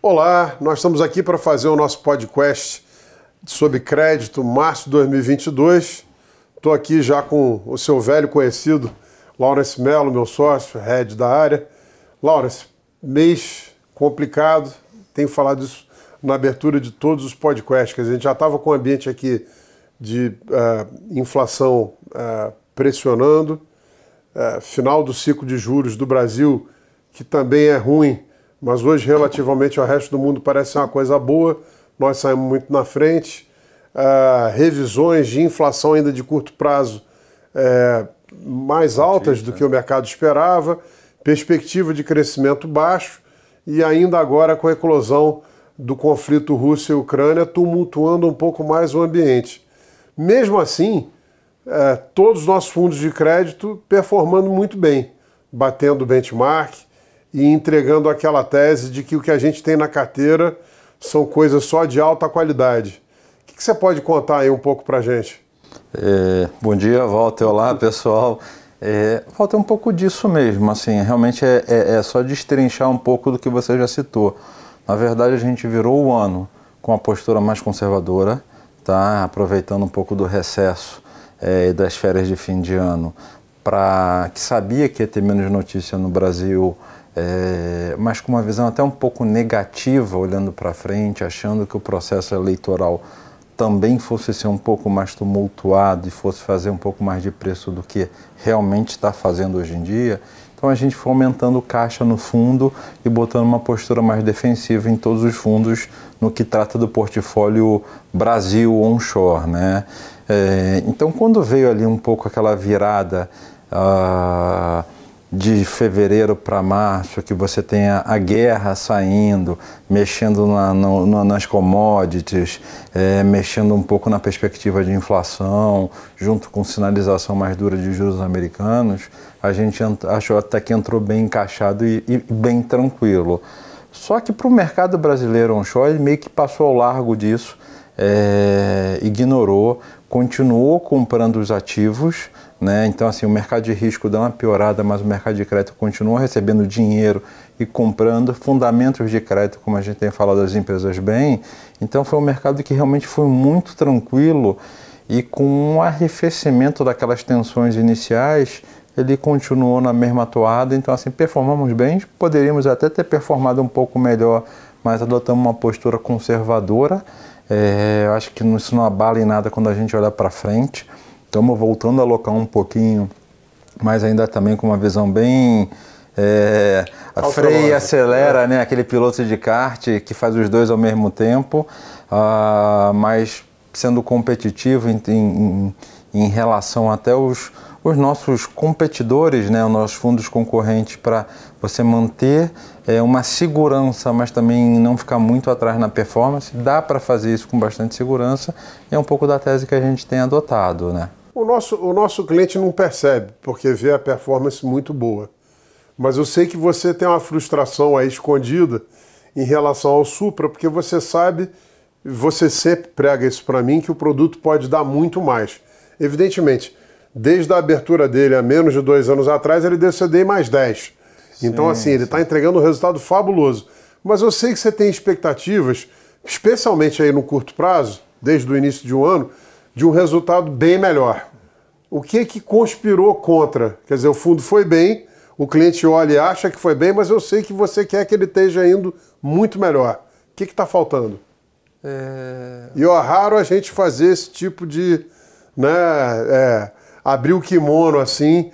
Olá, nós estamos aqui para fazer o nosso podcast sobre crédito, março de 2022. Estou aqui já com o seu velho conhecido, Laurence Mello, meu sócio, head da área. Laurence, mês complicado, tenho falado isso na abertura de todos os podcasts, que a gente já estava com o ambiente aqui de inflação pressionando, final do ciclo de juros do Brasil, que também é ruim, mas hoje, relativamente ao resto do mundo, parece ser uma coisa boa. Nós saímos muito na frente. Revisões de inflação ainda de curto prazo mais altas do que o mercado esperava. Perspectiva de crescimento baixo. E ainda agora com a eclosão do conflito Rússia e Ucrânia tumultuando um pouco mais o ambiente. Mesmo assim, todos os nossos fundos de crédito performando muito bem, batendo o benchmark e entregando aquela tese de que o que a gente tem na carteira são coisas só de alta qualidade. O que você pode contar aí um pouco para a gente? Bom dia, Walter. Olá, pessoal. Falta um pouco disso mesmo, assim, realmente é só destrinchar um pouco do que você já citou. Na verdade, a gente virou o ano com a postura mais conservadora, tá? Aproveitando um pouco do recesso e das férias de fim de ano, que sabia que ia ter menos notícia no Brasil, mas com uma visão até um pouco negativa, olhando para frente, achando que o processo eleitoral também fosse ser um pouco mais tumultuado e fosse fazer um pouco mais de preço do que realmente está fazendo hoje em dia. Então a gente foi aumentando caixa no fundo e botando uma postura mais defensiva em todos os fundos no que trata do portfólio Brasil onshore, né? Então quando veio ali um pouco aquela virada de fevereiro para março, que você tem a guerra saindo, mexendo nas commodities, mexendo um pouco na perspectiva de inflação, junto com sinalização mais dura de juros americanos, a gente achou até que entrou bem encaixado e bem tranquilo. Só que para o mercado brasileiro onshore, ele meio que passou ao largo disso, ignorou, continuou comprando os ativos, né? Então, assim, o mercado de risco dá uma piorada, mas o mercado de crédito continua recebendo dinheiro e comprando fundamentos de crédito, como a gente tem falado das empresas bem. Então, foi um mercado que realmente foi muito tranquilo e com um arrefecimento daquelas tensões iniciais, ele continuou na mesma toada. Então, assim, performamos bem, poderíamos até ter performado um pouco melhor, mas adotamos uma postura conservadora. Eu acho que isso não abala em nada quando a gente olha para frente. Estamos voltando a alocar um pouquinho, mas ainda também com uma visão bem freia e acelera, né? Aquele piloto de kart que faz os dois ao mesmo tempo, mas sendo competitivo em relação até os nossos competidores, né? Os nossos fundos concorrentes, para você manter uma segurança, mas também não ficar muito atrás na performance. Dá para fazer isso com bastante segurança e é um pouco da tese que a gente tem adotado, né? O nosso cliente não percebe, porque vê a performance muito boa. Mas eu sei que você tem uma frustração aí escondida em relação ao Supra, porque você sabe, você sempre prega isso para mim, que o produto pode dar muito mais. Evidentemente, desde a abertura dele há menos de 2 anos atrás, ele deu CDI mais 10. Então, assim, ele está entregando um resultado fabuloso. Mas eu sei que você tem expectativas, especialmente aí no curto prazo, desde o início de um ano, de um resultado bem melhor. O que conspirou contra? Quer dizer, o fundo foi bem, o cliente olha e acha que foi bem, mas eu sei que você quer que ele esteja indo muito melhor. O que está faltando? E é raro a gente fazer esse tipo de... abrir o kimono assim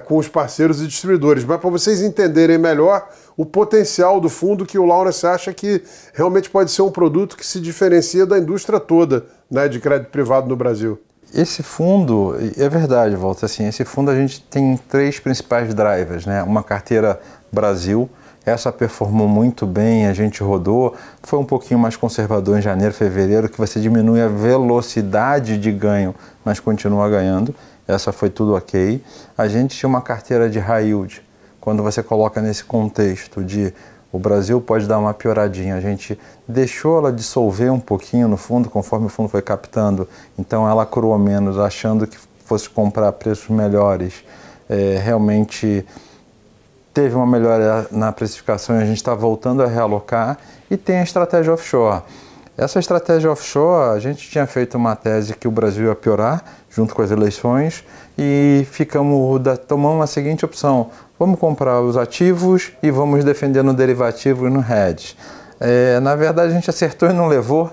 com os parceiros e distribuidores, mas para vocês entenderem melhor o potencial do fundo, que o Laurence acha que realmente pode ser um produto que se diferencia da indústria toda, né, de crédito privado no Brasil. Esse fundo, é verdade, Walter, assim, esse fundo a gente tem 3 principais drivers, né? Uma carteira Brasil, essa performou muito bem, a gente rodou, foi um pouquinho mais conservador em janeiro, fevereiro, que você diminui a velocidade de ganho, mas continua ganhando. Essa foi tudo ok. A gente tinha uma carteira de high yield. Quando você coloca nesse contexto de o Brasil pode dar uma pioradinha, a gente deixou ela dissolver um pouquinho no fundo, conforme o fundo foi captando. Então ela curou menos, achando que fosse comprar a preços melhores. Realmente teve uma melhora na precificação e a gente está voltando a realocar. e tem a estratégia offshore. Essa estratégia offshore, a gente tinha feito uma tese que o Brasil ia piorar, junto com as eleições, e tomamos a seguinte opção: vamos comprar os ativos e vamos defender no derivativo e no hedge. Na verdade, a gente acertou e não levou,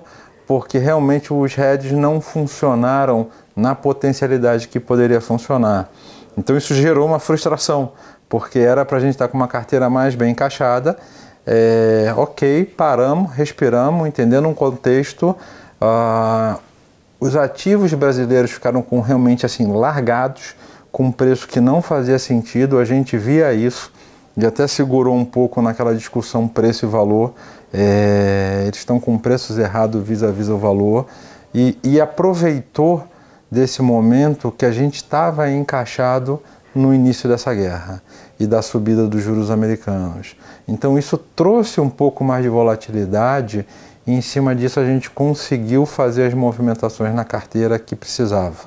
porque realmente os hedges não funcionaram na potencialidade que poderia funcionar. Então isso gerou uma frustração, porque era para a gente estar com uma carteira mais bem encaixada. Ok, paramos, respiramos, entendendo um contexto. Os ativos brasileiros ficaram realmente assim largados, com um preço que não fazia sentido. A gente via isso e até segurou um pouco naquela discussão preço e valor. Eles estão com preços errados vis-à-vis o valor e aproveitou desse momento que a gente estava encaixado no início dessa guerra e da subida dos juros americanos. Então isso trouxe um pouco mais de volatilidade e em cima disso a gente conseguiu fazer as movimentações na carteira que precisava.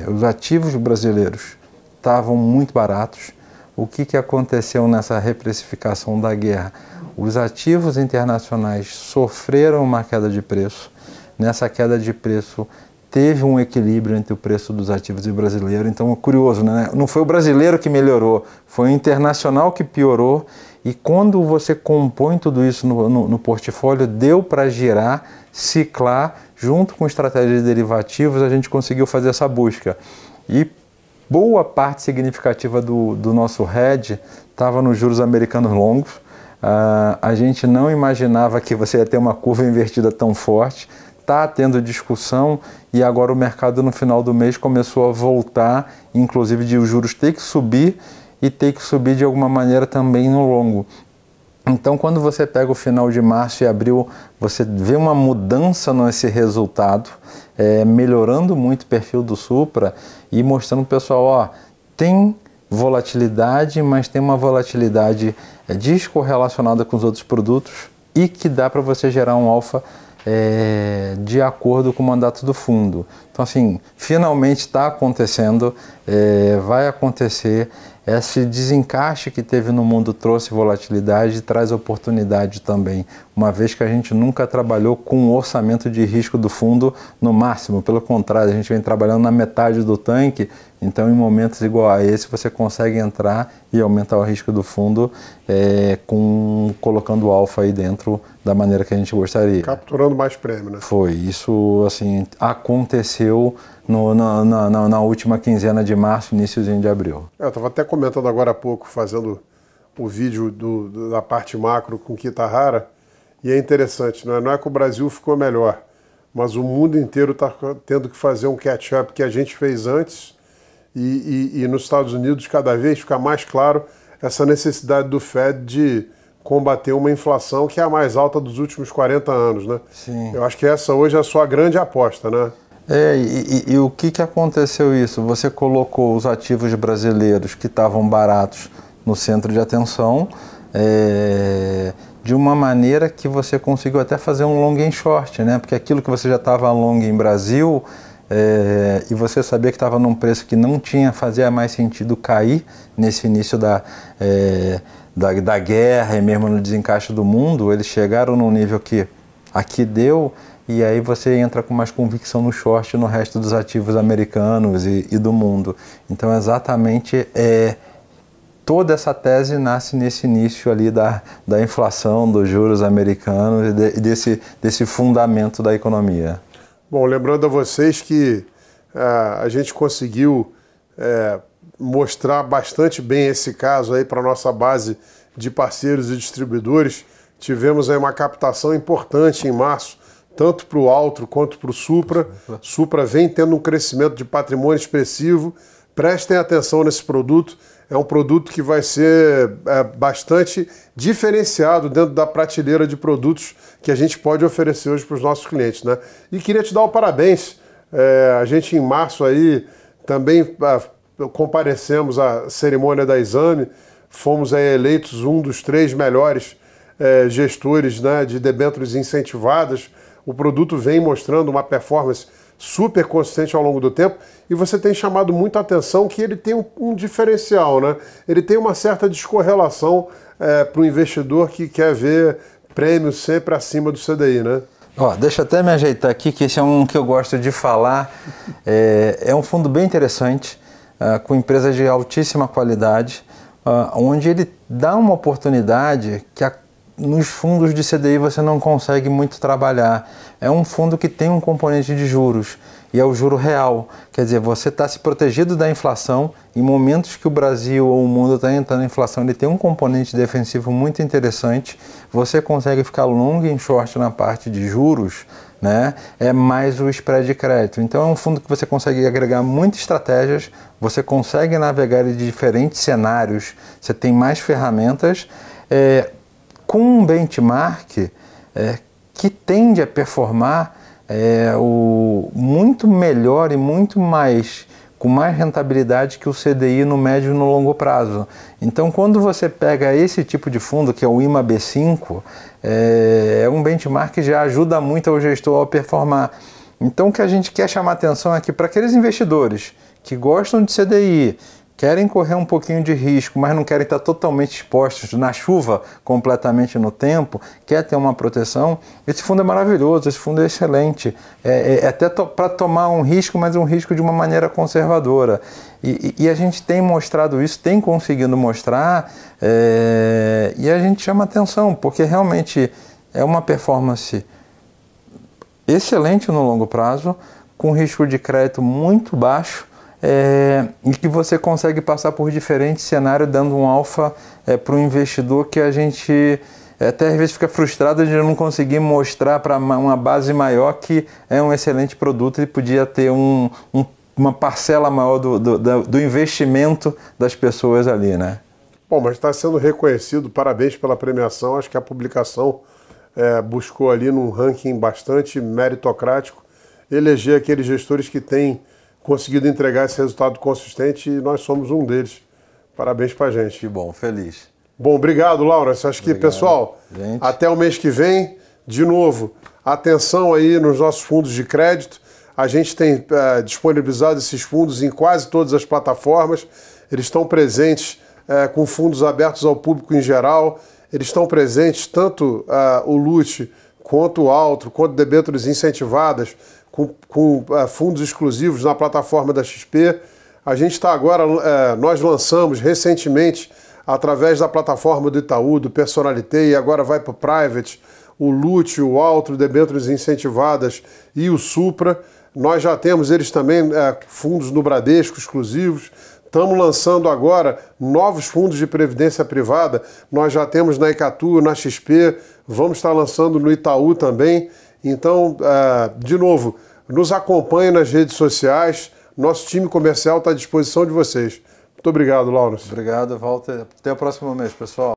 Os ativos brasileiros estavam muito baratos. O que aconteceu nessa reprecificação da guerra? Os ativos internacionais sofreram uma queda de preço. Nessa queda de preço teve um equilíbrio entre o preço dos ativos e brasileiro. Então é curioso, né? Não foi o brasileiro que melhorou, foi o internacional que piorou. E quando você compõe tudo isso no portfólio, deu para girar, ciclar, junto com estratégia de derivativos, a gente conseguiu fazer essa busca. E boa parte significativa do nosso hedge estava nos juros americanos longos. A gente não imaginava que você ia ter uma curva invertida tão forte. Está tendo discussão e agora o mercado no final do mês começou a voltar, inclusive de os juros ter que subir e ter que subir de alguma maneira também no longo. Então quando você pega o final de março e abril, você vê uma mudança nesse resultado, melhorando muito o perfil do Supra e mostrando para o pessoal, tem volatilidade, mas tem uma volatilidade descorrelacionada com os outros produtos e que dá para você gerar um alfa de acordo com o mandato do fundo. Então assim, finalmente está acontecendo, vai acontecer. Esse desencaixe que teve no mundo trouxe volatilidade e traz oportunidade também, uma vez que a gente nunca trabalhou com o orçamento de risco do fundo no máximo, pelo contrário, a gente vem trabalhando na metade do tanque. Então em momentos igual a esse você consegue entrar e aumentar o risco do fundo colocando o alfa aí dentro da maneira que a gente gostaria. Capturando mais prêmio, né? Foi, isso assim, aconteceu na última quinzena de março, iníciozinho de abril. Eu estava até comentando agora há pouco, fazendo o vídeo da parte macro com Kitahara, e é interessante, não é que o Brasil ficou melhor, mas o mundo inteiro está tendo que fazer um catch-up que a gente fez antes, e nos Estados Unidos cada vez fica mais claro essa necessidade do Fed de combater uma inflação que é a mais alta dos últimos 40 anos, né? Sim. Eu acho que essa hoje é a sua grande aposta, né? E o que aconteceu isso? Você colocou os ativos brasileiros que estavam baratos no centro de atenção, de uma maneira que você conseguiu até fazer um long em short, né? Porque aquilo que você já estava long em Brasil, e você sabia que estava num preço que não fazia mais sentido cair nesse início da guerra e mesmo no desencaixe do mundo, eles chegaram num nível que aqui deu, e aí você entra com mais convicção no short no resto dos ativos americanos e do mundo. Então exatamente toda essa tese nasce nesse início ali da inflação, dos juros americanos e desse fundamento da economia. Bom, lembrando a vocês que a gente conseguiu mostrar bastante bem esse caso aí para a nossa base de parceiros e distribuidores. Tivemos aí uma captação importante em março, tanto para o Altro quanto para o Supra. Supra vem tendo um crescimento de patrimônio expressivo. Prestem atenção nesse produto. É um produto que vai ser bastante diferenciado dentro da prateleira de produtos que a gente pode oferecer hoje para os nossos clientes, né? E queria te dar o parabéns. A gente em março aí também comparecemos à cerimônia da Exame. Fomos aí eleitos um dos 3 melhores gestores, né, de debêntures incentivadas. O produto vem mostrando uma performance super consistente ao longo do tempo, e você tem chamado muito a atenção que ele tem um diferencial, né? Ele tem uma certa descorrelação para o investidor que quer ver prêmio sempre acima do CDI, né? Ó, deixa eu até me ajeitar aqui, que esse é um que eu gosto de falar. É um fundo bem interessante, com empresas de altíssima qualidade, onde ele dá uma oportunidade que nos fundos de CDI você não consegue muito trabalhar. É um fundo que tem um componente de juros, e é o juro real. Quer dizer, você está se protegido da inflação. Em momentos que o Brasil ou o mundo está entrando em inflação, ele tem um componente defensivo muito interessante. Você consegue ficar long e short na parte de juros, né? É mais o spread de crédito. Então é um fundo que você consegue agregar muitas estratégias, você consegue navegar em diferentes cenários, você tem mais ferramentas, com um benchmark que tende a performar muito melhor e muito mais, com mais rentabilidade que o CDI no médio e no longo prazo. Então, quando você pega esse tipo de fundo, que é o IMA B5, é um benchmark que já ajuda muito o gestor a performar. Então, o que a gente quer chamar atenção aqui para aqueles investidores que gostam de CDI, querem correr um pouquinho de risco, mas não querem estar totalmente expostos na chuva completamente no tempo, quer ter uma proteção, esse fundo é maravilhoso, esse fundo é excelente. É até para tomar um risco, mas um risco de uma maneira conservadora. E a gente tem mostrado isso, tem conseguido mostrar, e a gente chama atenção, porque realmente é uma performance excelente no longo prazo, com risco de crédito muito baixo, e que você consegue passar por diferentes cenários, dando um alfa para o investidor que a gente até às vezes fica frustrado de não conseguir mostrar para uma base maior que é um excelente produto e podia ter uma parcela maior do investimento das pessoas ali, né? Bom, mas está sendo reconhecido, parabéns pela premiação. Acho que a publicação buscou ali num ranking bastante meritocrático eleger aqueles gestores que têm conseguido entregar esse resultado consistente, e nós somos um deles. Parabéns pra gente. Que bom, feliz. Bom, obrigado, Laura. Acho que, pessoal, até o mês que vem, de novo, atenção aí nos nossos fundos de crédito. A gente tem disponibilizado esses fundos em quase todas as plataformas. Eles estão presentes com fundos abertos ao público em geral. Eles estão presentes tanto o LUT, quanto o Altro, quanto debêntures incentivadas, com fundos exclusivos na plataforma da XP. A gente está agora, nós lançamos recentemente, através da plataforma do Itaú, do Personalité, e agora vai para o Private, o LUT, o Altro, debêntures incentivadas e o Supra. Nós já temos eles também, fundos no Bradesco exclusivos. Estamos lançando agora novos fundos de previdência privada. Nós já temos na Icatu, na XP, vamos estar lançando no Itaú também. Então, de novo, nos acompanhe nas redes sociais. Nosso time comercial está à disposição de vocês. Muito obrigado, Laura. Obrigado, Walter. Até o próximo mês, pessoal.